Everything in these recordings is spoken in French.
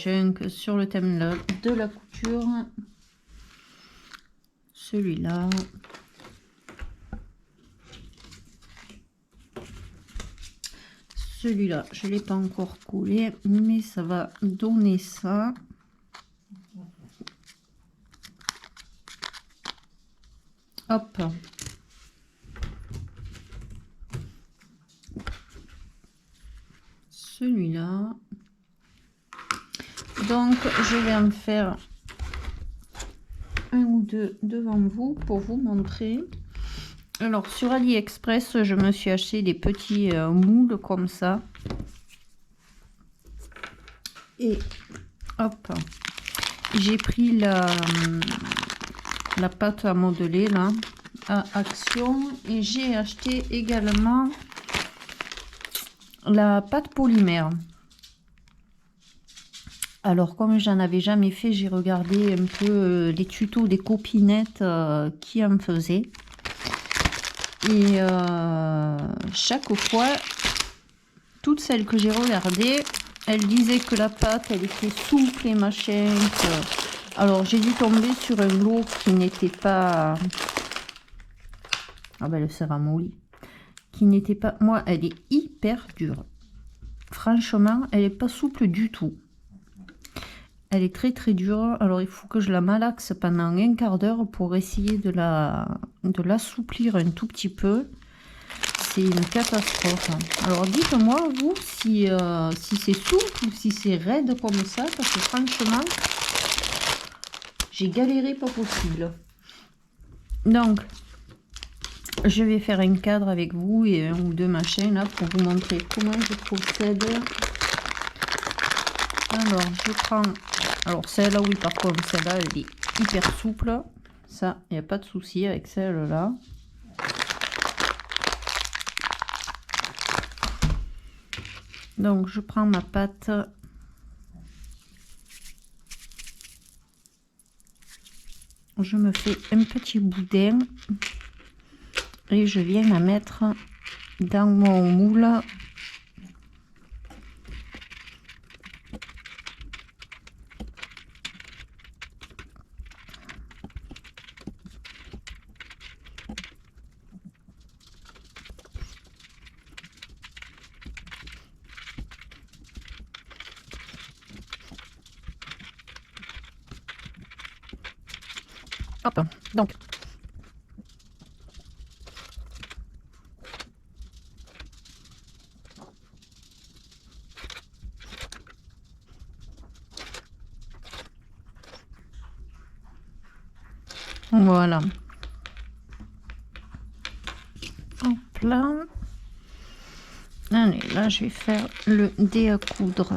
junk sur le thème de la couture. Celui-là. Celui-là, je ne l'ai pas encore collé, mais ça va donner ça. Hop. Celui-là. Donc, je vais en faire un ou deux devant vous pour vous montrer. Alors, sur AliExpress, je me suis acheté des petits moules comme ça. Et hop, j'ai pris la pâte à modeler là, à Action. Et j'ai acheté également la pâte polymère. Alors, comme j'en avais jamais fait, j'ai regardé un peu les tutos des copinettes qui en faisaient. Et chaque fois, toutes celles que j'ai regardées, elles disaient que la pâte, elle était souple et machin. Alors, j'ai dû tomber sur un lot qui n'était pas... Ah ben, le céramoli. Qui n'était pas... Moi, elle est hyper dure. Franchement, elle n'est pas souple du tout. Elle est très très dure. Alors, il faut que je la malaxe pendant un quart d'heure pour essayer de l'assouplir un tout petit peu. C'est une catastrophe. Alors, dites-moi, vous, si c'est souple ou si c'est raide comme ça, parce que franchement, j'ai galéré pas possible. Donc, je vais faire un cadre avec vous et un ou deux machins là pour vous montrer comment je procède. Alors, je prends... Alors, celle-là, oui, par contre, celle-là, elle est hyper souple. Ça, il n'y a pas de souci avec celle-là. Donc, je prends ma pâte. Je me fais un petit boudin. Et je viens la mettre dans mon moule. Hop, donc. Voilà. Hop là. Allez, là, je vais faire le dé à coudre.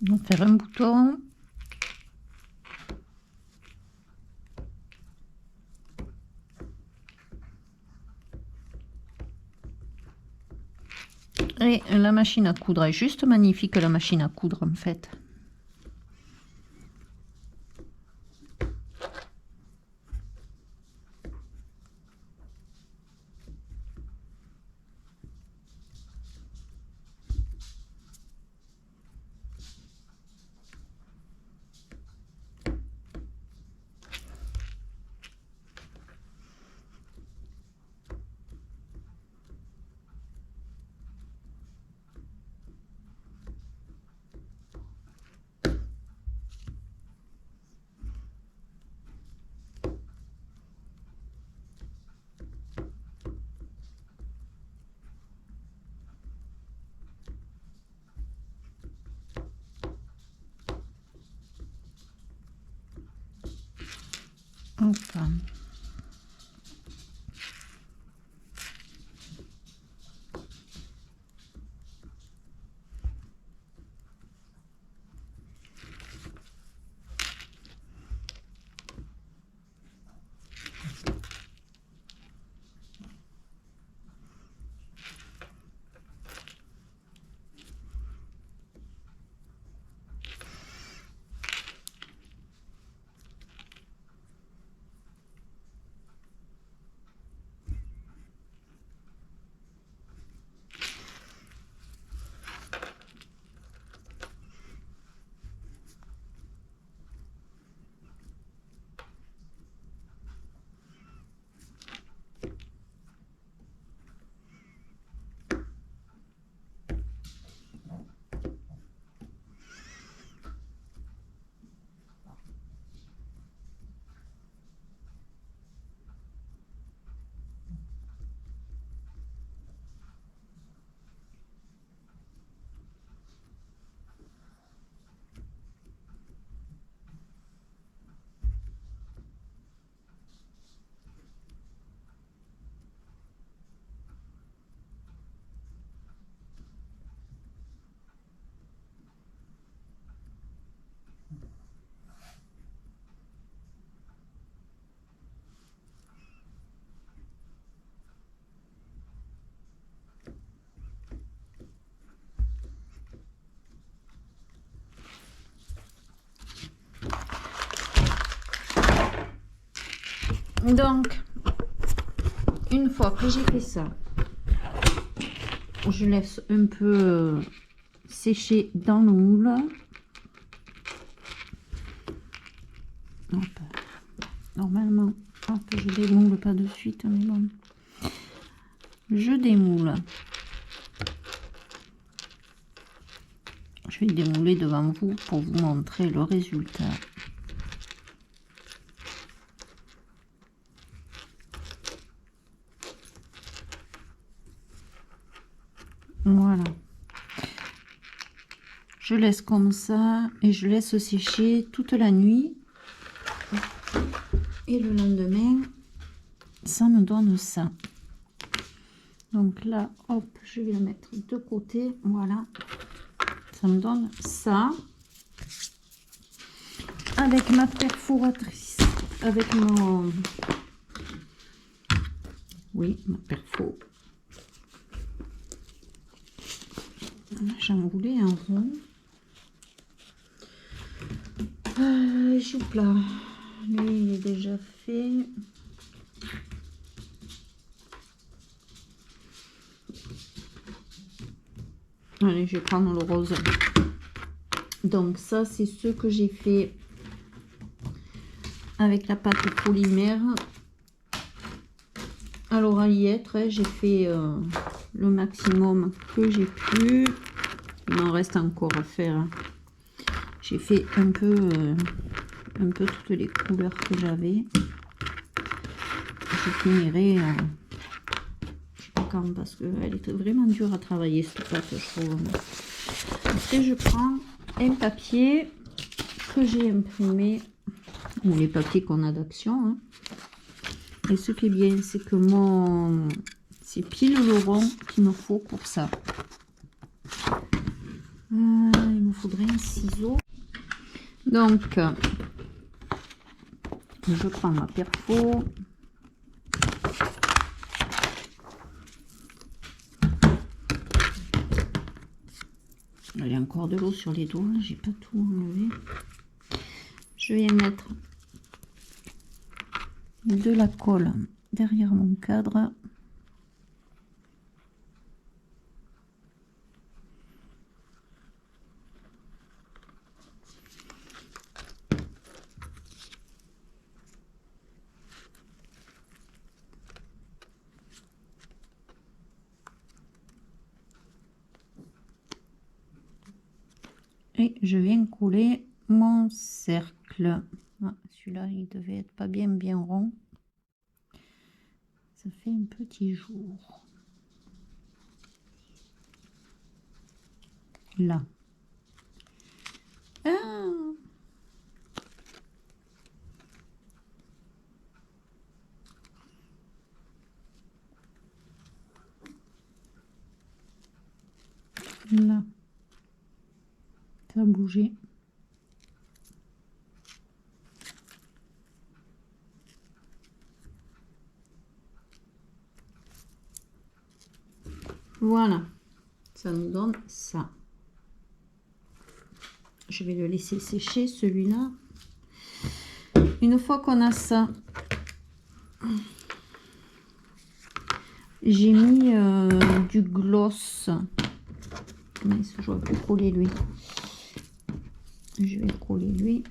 On va faire un bouton. Et la machine à coudre est juste magnifique, la machine à coudre en fait. Hop. Donc, une fois que j'ai fait ça, je laisse un peu sécher dans le moule. Hop. Normalement, hop, je démoule pas de suite, mais bon. Je démoule. Je vais démouler devant vous pour vous montrer le résultat. Voilà. Je laisse comme ça et je laisse sécher toute la nuit. Et le lendemain, ça me donne ça. Donc là, hop, je vais la mettre de côté. Voilà. Ça me donne ça. Avec ma perforatrice. Avec mon... Oui, ma perfo. J'ai enroulé un rond. Chou-plat. Lui, il est déjà fait. Allez, je vais prendre le rose. Donc ça, c'est ce que j'ai fait avec la pâte polymère. Alors à y être, hein, j'ai fait le maximum que j'ai pu. Il m'en reste encore à faire. J'ai fait un peu toutes les couleurs que j'avais. Je finirai, je sais pas quand, parce qu'elle est vraiment dure à travailler cette pâte, je trouve. Après, je prends un papier que j'ai imprimé, ou les papiers qu'on a d'Action. Hein. Et ce qui est bien, c'est que c'est pile le rond qu'il me faut pour ça. Il me faudrait un ciseau. Donc, je prends ma perfo. Il y a encore de l'eau sur les doigts, j'ai pas tout enlevé. Je vais mettre de la colle derrière mon cadre. Et je viens coller mon cercle. Ah, celui-là, il devait être pas bien rond. Ça fait un petit jour. Là. Ah! Là. Ça a bougé. Voilà, ça nous donne ça. Je vais le laisser sécher celui-là. Une fois qu'on a ça, j'ai mis du gloss. Mais je vais plus coller lui. Je vais coller lui.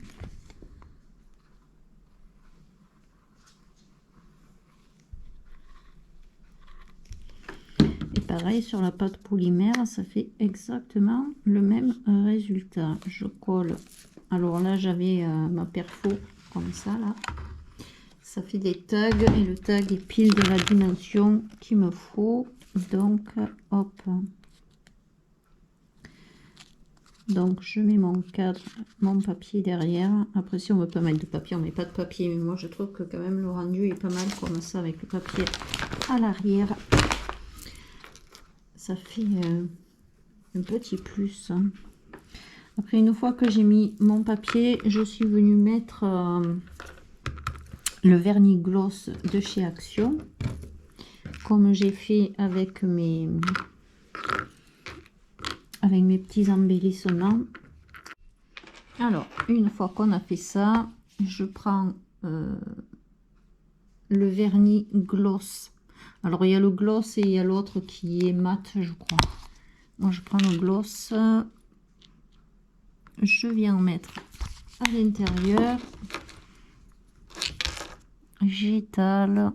Pareil sur la pâte polymère, ça fait exactement le même résultat. Je colle. Alors là, j'avais ma perfo comme ça là. Ça fait des tags et le tag est pile de la dimension qu'il me faut. Donc hop. Donc je mets mon cadre, mon papier derrière. Après si on veut pas mettre de papier, on met pas de papier. Mais moi je trouve que quand même le rendu est pas mal comme ça avec le papier à l'arrière. Ça fait un petit plus. Après, une fois que j'ai mis mon papier, je suis venue mettre le vernis gloss de chez Action, comme j'ai fait avec mes petits embellissements. Alors, une fois qu'on a fait ça, je prends le vernis gloss. Alors, il y a le gloss et il y a l'autre qui est mat, je crois. Moi, je prends le gloss. Je viens en mettre à l'intérieur. J'étale.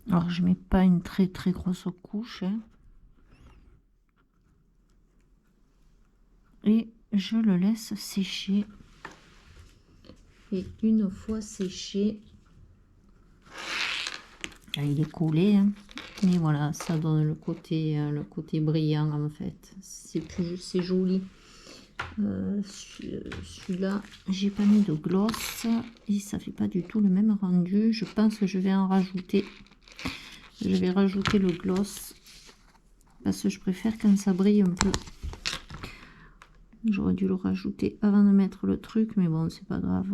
Alors, je mets pas une très grosse couche. Hein. Et je le laisse sécher. Et une fois séché, il est collé. Hein. Et voilà, ça donne le côté brillant en fait. C'est joli. Celui-là, j'ai pas mis de gloss et ça fait pas du tout le même rendu. Je pense que je vais en rajouter. Je vais rajouter le gloss parce que je préfère quand ça brille un peu. J'aurais dû le rajouter avant de mettre le truc, mais bon, c'est pas grave.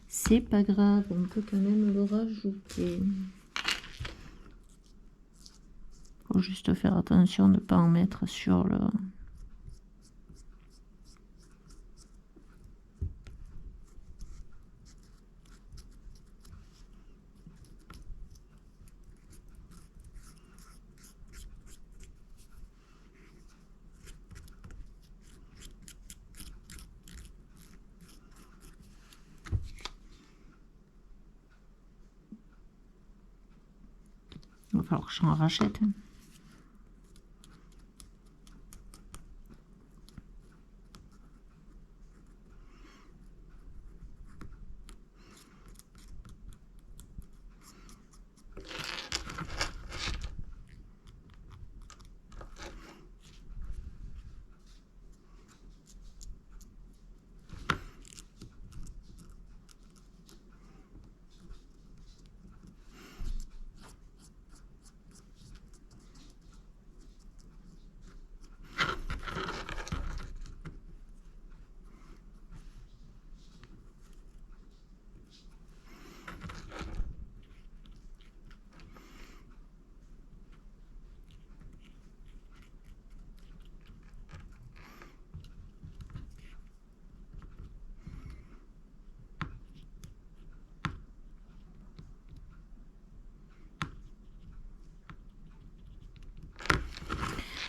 C'est pas grave, on peut quand même le rajouter. Faut juste faire attention de ne pas en mettre sur le... Il va falloir que j'en rachète. Hein.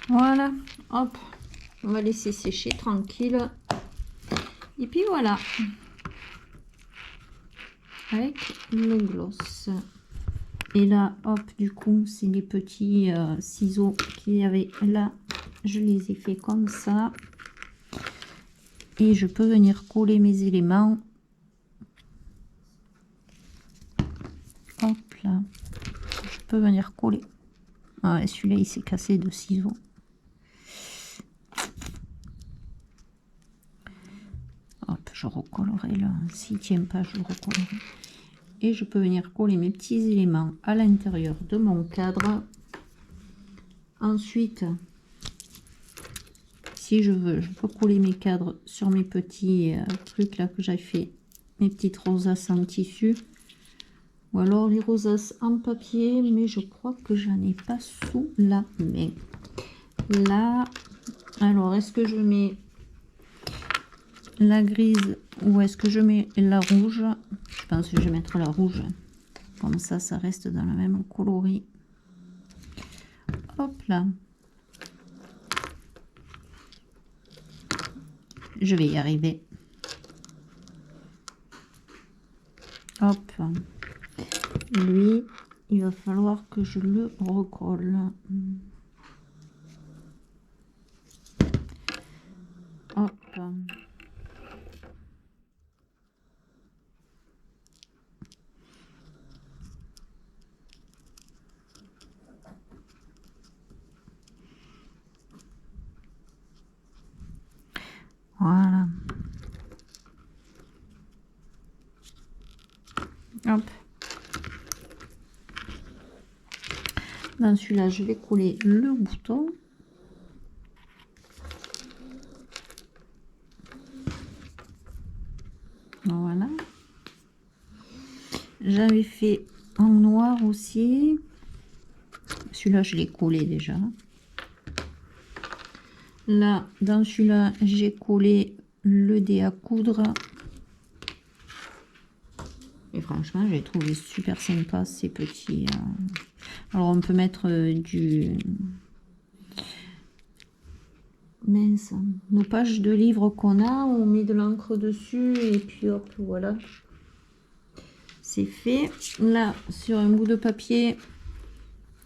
Voilà, hop, on va laisser sécher tranquille. Et puis voilà, avec le gloss. Et là, hop, du coup, c'est les petits ciseaux qu'il y avait là. Je les ai fait comme ça. Et je peux venir coller mes éléments. Hop là. Je peux venir coller. Ah ouais, celui-là, il s'est cassé de ciseaux. Hop, je recollerai là. S'il ne tient pas, je le recollerai. Et je peux venir coller mes petits éléments à l'intérieur de mon cadre. Ensuite, si je veux, je peux coller mes cadres sur mes petits trucs là que j'ai fait, mes petites rosaces en tissu. Ou alors les rosaces en papier, mais je crois que j'en ai pas sous la main. Là, alors est-ce que je mets la grise ou est-ce que je mets la rouge? Je pense que je vais mettre la rouge. Comme ça, ça reste dans la même coloris. Hop là. Je vais y arriver. Hop. Lui, il va falloir que je le recolle. Hop. Voilà. Hop. Dans celui-là, je vais coller le bouton. Voilà. J'avais fait en noir aussi. Celui-là, je l'ai collé déjà. Là, dans celui-là, j'ai collé le dé à coudre. Et franchement, j'ai trouvé super sympa ces petits. Alors, on peut mettre du... Mince, nos pages de livres qu'on a, on met de l'encre dessus et puis hop, voilà. C'est fait. Là, sur un bout de papier,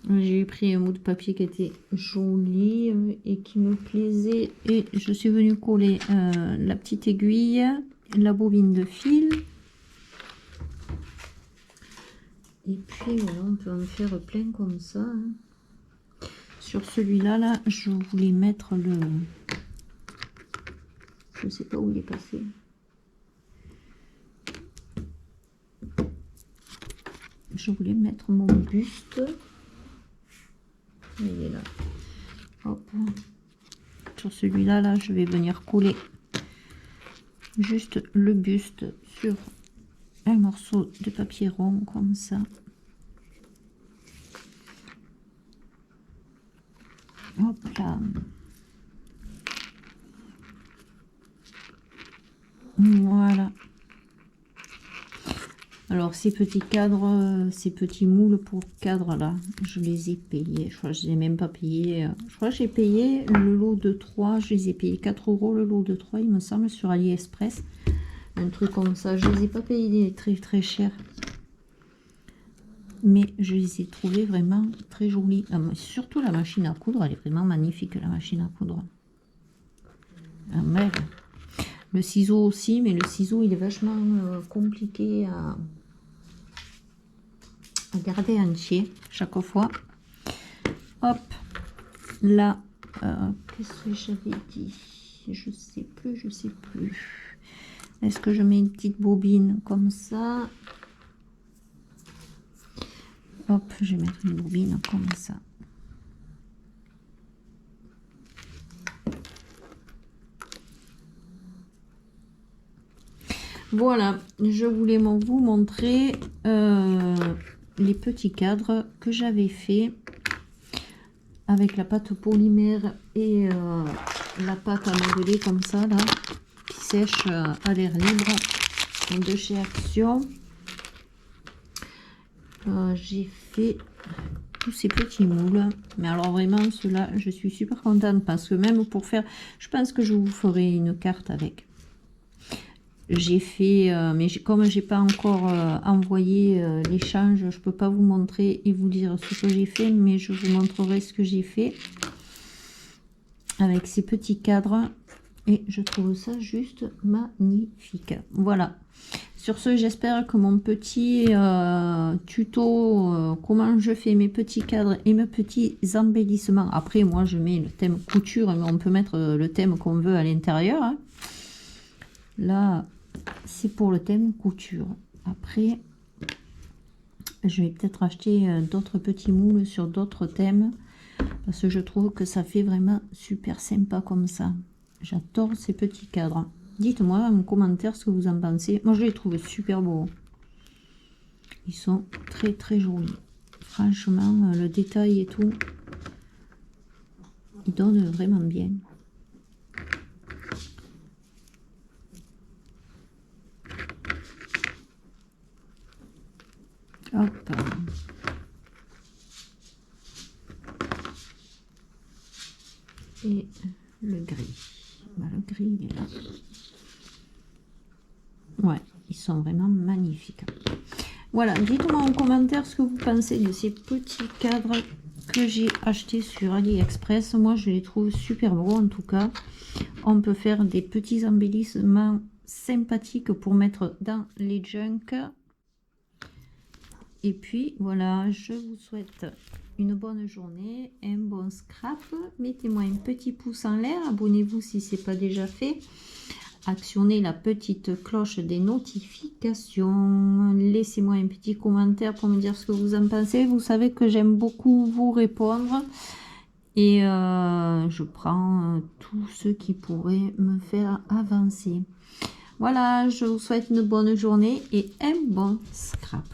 j'ai pris un bout de papier qui était joli et qui me plaisait. Et je suis venue coller la petite aiguille, la bobine de fil. Et puis voilà, on peut en faire plein comme ça. Hein. Sur celui-là, là, je voulais mettre le... Je sais pas où il est passé. Je voulais mettre mon buste. Il est là. Hop. Sur celui-là, là, je vais venir coller juste le buste sur un morceau de papier rond comme ça. Hop là. Voilà. Alors ces petits cadres, ces petits moules pour cadre là, je les ai payés. Je crois que je les ai même pas payés. Je crois que j'ai payé le lot de 3. Je les ai payés 4 € le lot de 3, il me semble, sur AliExpress. Un truc comme ça. Je les ai pas payés très très cher. Mais je les ai trouvés vraiment très jolis. Surtout la machine à coudre, elle est vraiment magnifique, la machine à coudre. Ah, merde. Le ciseau aussi, mais le ciseau il est vachement compliqué à garder entier chaque fois. Hop, là, qu'est-ce que j'avais dit? Je sais plus. Est-ce que je mets une petite bobine comme ça? Hop, je vais mettre une bobine comme ça. Voilà, je voulais vous montrer les petits cadres que j'avais fait avec la pâte polymère et la pâte à modeler comme ça, là, qui sèche à l'air libre de chez Action. J'ai fait tous ces petits moules, mais alors vraiment ceux-là, je suis super contente parce que même pour faire, je pense que je vous ferai une carte avec. J'ai fait, mais comme j'ai pas encore envoyé l'échange, je peux pas vous montrer et vous dire ce que j'ai fait, mais je vous montrerai ce que j'ai fait avec ces petits cadres et je trouve ça juste magnifique. Voilà. Sur ce, j'espère que mon petit tuto, comment je fais mes petits cadres et mes petits embellissements. Après, moi, je mets le thème couture, mais on peut mettre le thème qu'on veut à l'intérieur. Hein. Là, c'est pour le thème couture. Après, je vais peut-être acheter d'autres petits moules sur d'autres thèmes parce que je trouve que ça fait vraiment super sympa comme ça. J'adore ces petits cadres. Dites-moi en commentaire ce que vous en pensez. Moi, je les trouve super beaux. Ils sont très très jolis. Franchement, le détail et tout, ils donnent vraiment bien. Hop. Et le gris. Le gris, il est là. Ouais, ils sont vraiment magnifiques. Voilà, dites-moi en commentaire ce que vous pensez de ces petits cadres que j'ai achetés sur AliExpress. Moi, je les trouve super beaux en tout cas. On peut faire des petits embellissements sympathiques pour mettre dans les junks. Et puis, voilà, je vous souhaite une bonne journée, un bon scrap. Mettez-moi un petit pouce en l'air. Abonnez-vous si ce n'est pas déjà fait. Actionnez la petite cloche des notifications. Laissez-moi un petit commentaire pour me dire ce que vous en pensez. Vous savez que j'aime beaucoup vous répondre. Et je prends tout ce qui pourrait me faire avancer. Voilà, je vous souhaite une bonne journée et un bon scrap.